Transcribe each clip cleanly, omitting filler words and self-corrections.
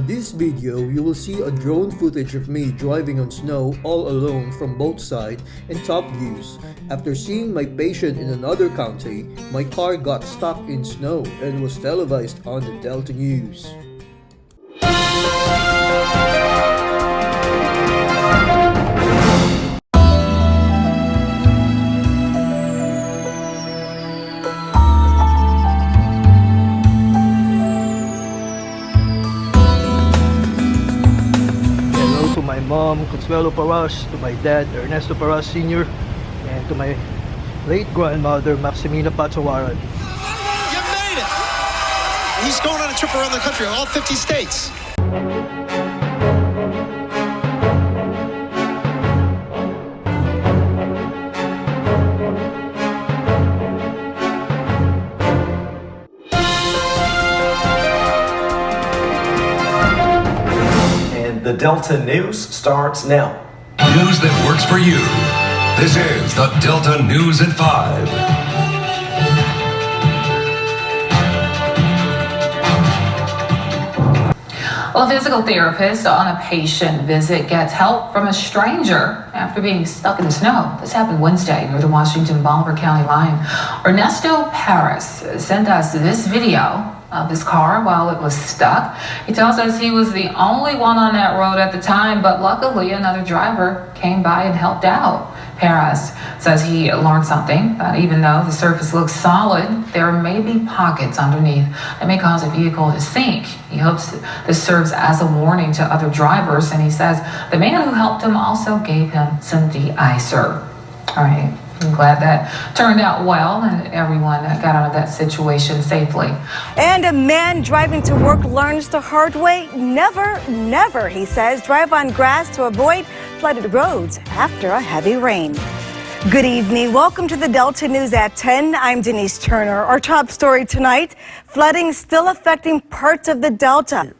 On this video, you will see a drone footage of me driving on snow all alone from both side and top views. After seeing my patient in another county, my car got stuck in snow and was televised on the Delta News. To my mom, Consuelo Paras, to my dad, Ernesto Paras Sr., and to my late grandmother, Maximina Patsawaran. You made it! He's going on a trip around the country, all 50 states. The Delta News starts now. News that works for you. This is the Delta News at 5. Well, a physical therapist on a patient visit gets help from a stranger after being stuck in the snow. This happened Wednesday near the Washington-Bolivar County line. Ernesto Paris sent us this video of his car while it was stuck. He tells us he was the only one on that road at the time, but luckily another driver came by and helped out. Paris says he learned something, that even though the surface looks solid, there may be pockets underneath that may cause a vehicle to sink. He hopes this serves as a warning to other drivers, and he says the man who helped him also gave him some de-icer. All right. I'm glad that turned out well and everyone got out of that situation safely. And a man driving to work learns the hard way. Never, he says, drive on grass to avoid flooded roads after a heavy rain. Good evening. Welcome to the Delta News at 10. I'm Denise Turner. Our top story tonight, flooding still affecting parts of the Delta.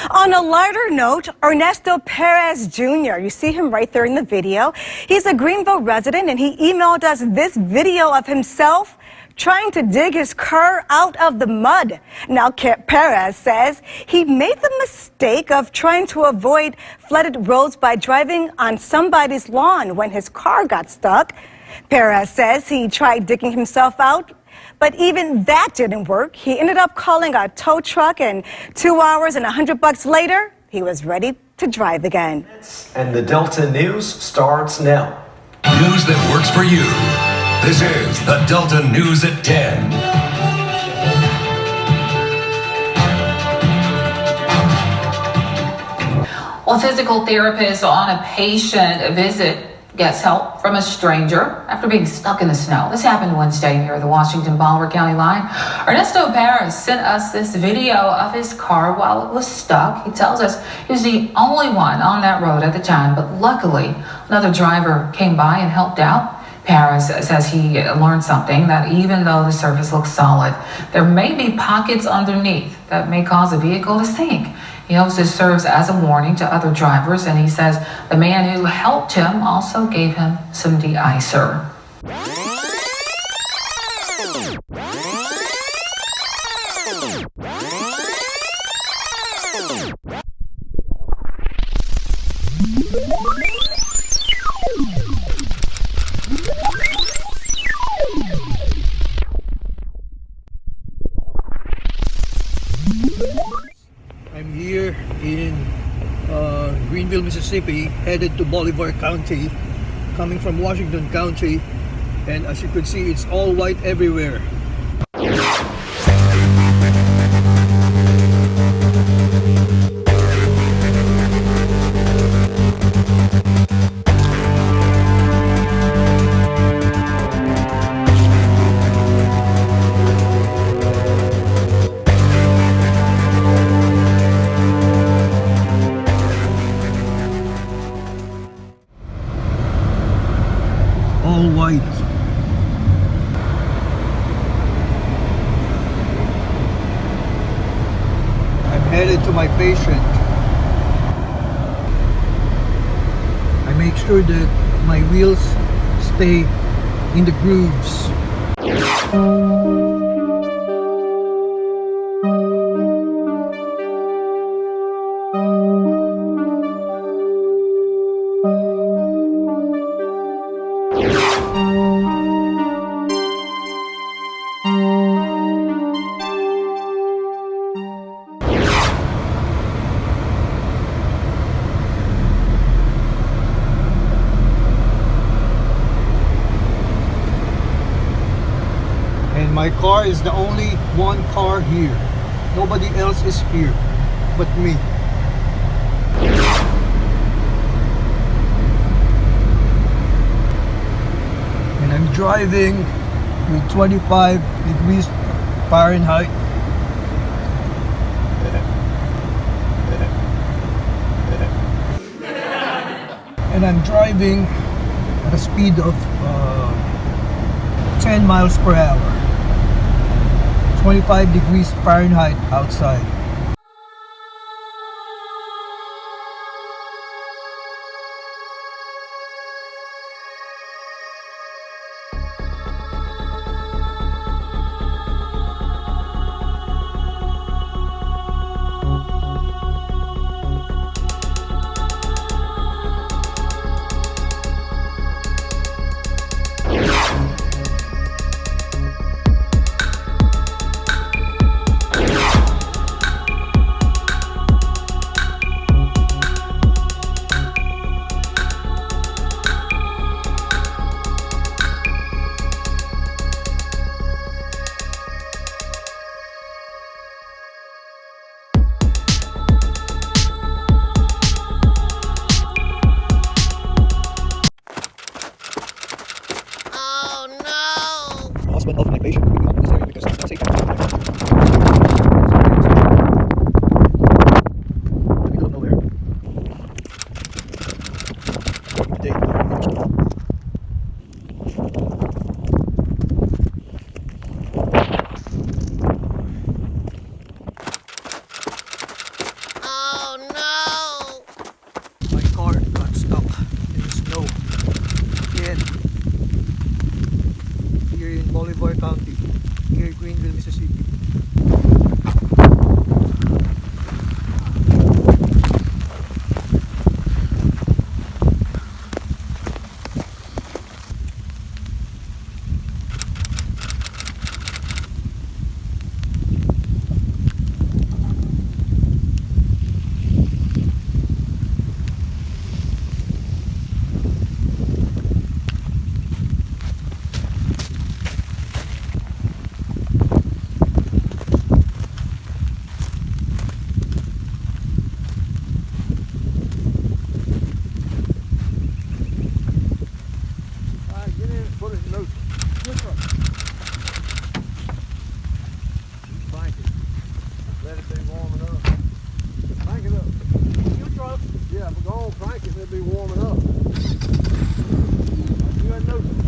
On a lighter note, Ernesto Perez Jr., you see him right there in the video. He's a Greenville resident, and he emailed us this video of himself trying to dig his car out of the mud. Now, Perez says he made the mistake of trying to avoid flooded roads by driving on somebody's lawn when his car got stuck. Perez says he tried digging himself out, but even that didn't work. He ended up calling a tow truck, and 2 hours and $100 later, he was ready to drive again. And the Delta News starts now. News that works for you. This is the Delta News at 10. Well, a physical therapist on a patient visit gets help from a stranger after being stuck in the snow. This happened Wednesday near the Washington-Bolivar County line. Ernesto Paris sent us this video of his car while it was stuck. He tells us he was the only one on that road at the time, but luckily another driver came by and helped out. Paris says he learned something, that even though the surface looks solid, there may be pockets underneath that may cause a vehicle to sink. He hopes this serves as a warning to other drivers, and he says the man who helped him also gave him some de-icer. I'm here in Greenville, Mississippi, headed to Bolivar County, coming from Washington County, and as you can see, it's all white everywhere. All white. I'm headed to my patient. I make sure that my wheels stay in the grooves. And my car is the only one car here. Nobody else is here but me. And I'm driving with 25 degrees Fahrenheit. And I'm driving at a speed of 10 miles per hour. 25 degrees Fahrenheit outside. Husband of my patient will be up in this area because it's unsafe. In the middle of nowhere. Day. Oh no! My car got stuck in the snow. Again. Here in Bolivar County, near Greenville, Mississippi. Let it be warming up. Crank it up. Yeah, if we go on crank it, it'll be warming up. You ain't noticed.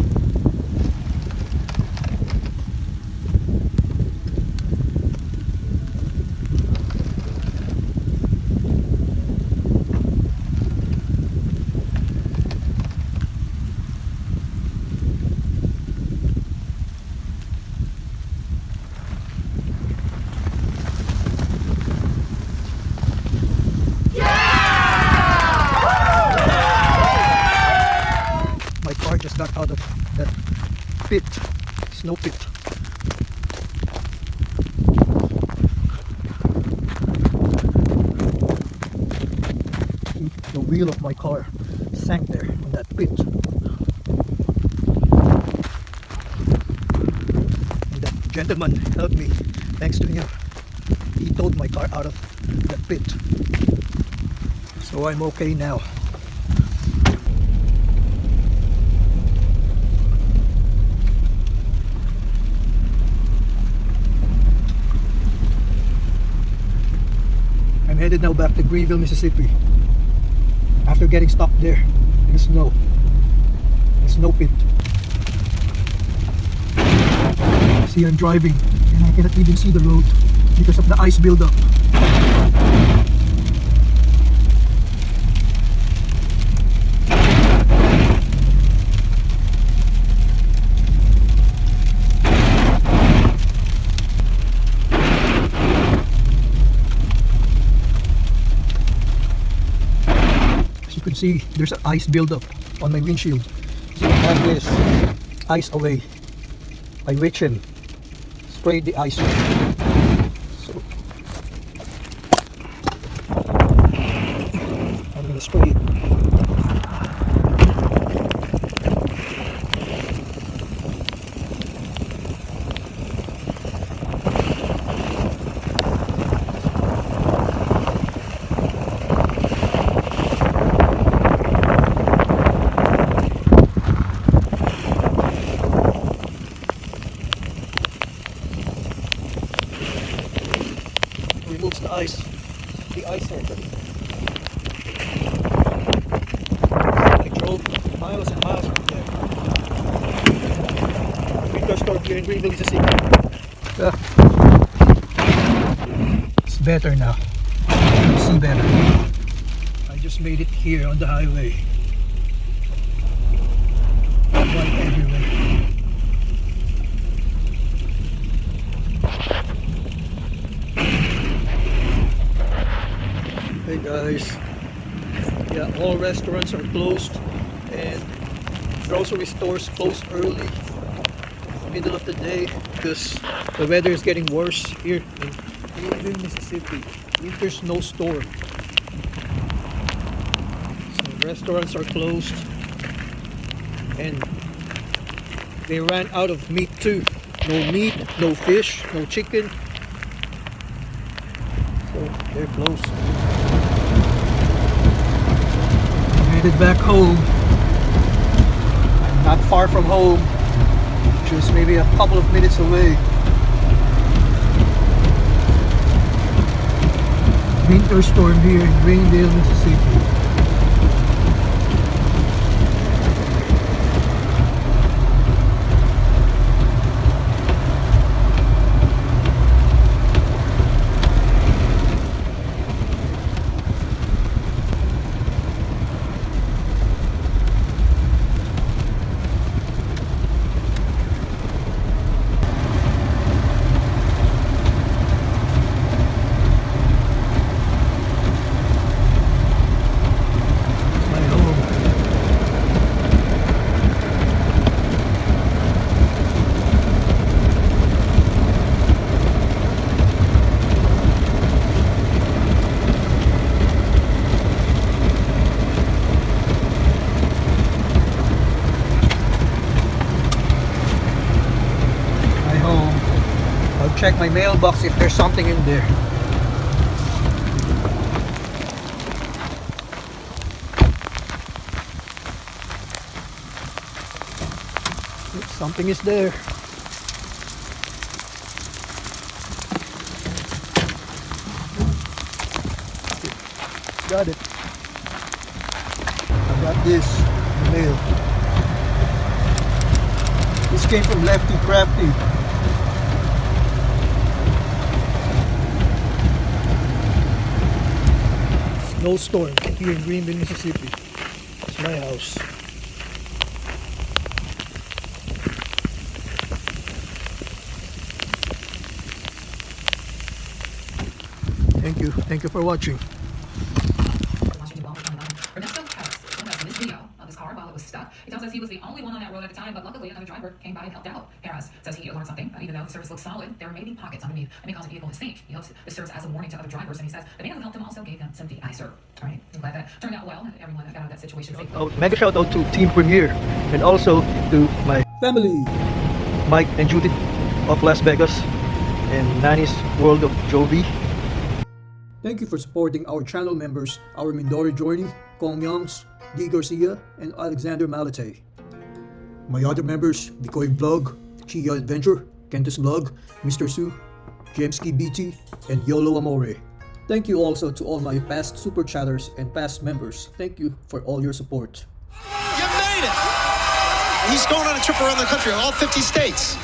Just got out of that pit, snow pit. The wheel of my car sank there in that pit. And that gentleman helped me. Thanks to him, he towed my car out of that pit. So I'm okay now. I'm headed now back to Greenville, Mississippi after getting stuck there in the snow pit. See, I'm driving and I cannot even see the road because of the ice buildup. See, there's an ice buildup on my windshield. So I have this ice away. I reach and spray the ice. So I'm gonna spray it. ice. The ice center. I drove miles and miles from there. Winter storm here in Greenville, Mississippi. It's better now. You can see better. I just made it here on the highway. White everywhere. Hey guys, yeah, all restaurants are closed and grocery stores closed early, middle of the day, because the weather is getting worse here in Greenville, Mississippi. Winter snowstorm. So restaurants are closed and they ran out of meat too. No meat, no fish, no chicken. So they're closed. Headed back home. Not far from home, just maybe a couple of minutes away. Winter storm here in Greenville, Mississippi. Check my mailbox if there's something in there. Something is there. Got it. I got this in the mail. This came from Lefty Crafty. Snowstorm here in Greenville, Mississippi. It's my house. Thank you for watching. Ernesto Paris in this video of his car while it was stuck. He tells us he was the only one on that road at the time, but luckily another driver came by and helped out. Paris says he learned something. Even though the surface looks solid, there may be pockets underneath and may cause a vehicle to sink. He hopes this serves as a warning to other drivers, and he says the man who helped him also gave him some de-icer. All right, I'm glad that turned out well and everyone got out of that situation safely. Mega shout out to Team Premier and also to my family, Mike and Judith of Las Vegas and Nani's World of Jovi. Thank you for supporting our channel members, our Mindori Journey, Kong Youngs, D. Garcia, and Alexander Malate. My other members, Bikoy Vlog, Chia Adventure, Kentus Vlog, Mr. Sue, Jamesky BT, and Yolo Amore. Thank you also to all my past super chatters and past members. Thank you for all your support. You made it! He's going on a trip around the country, all 50 states.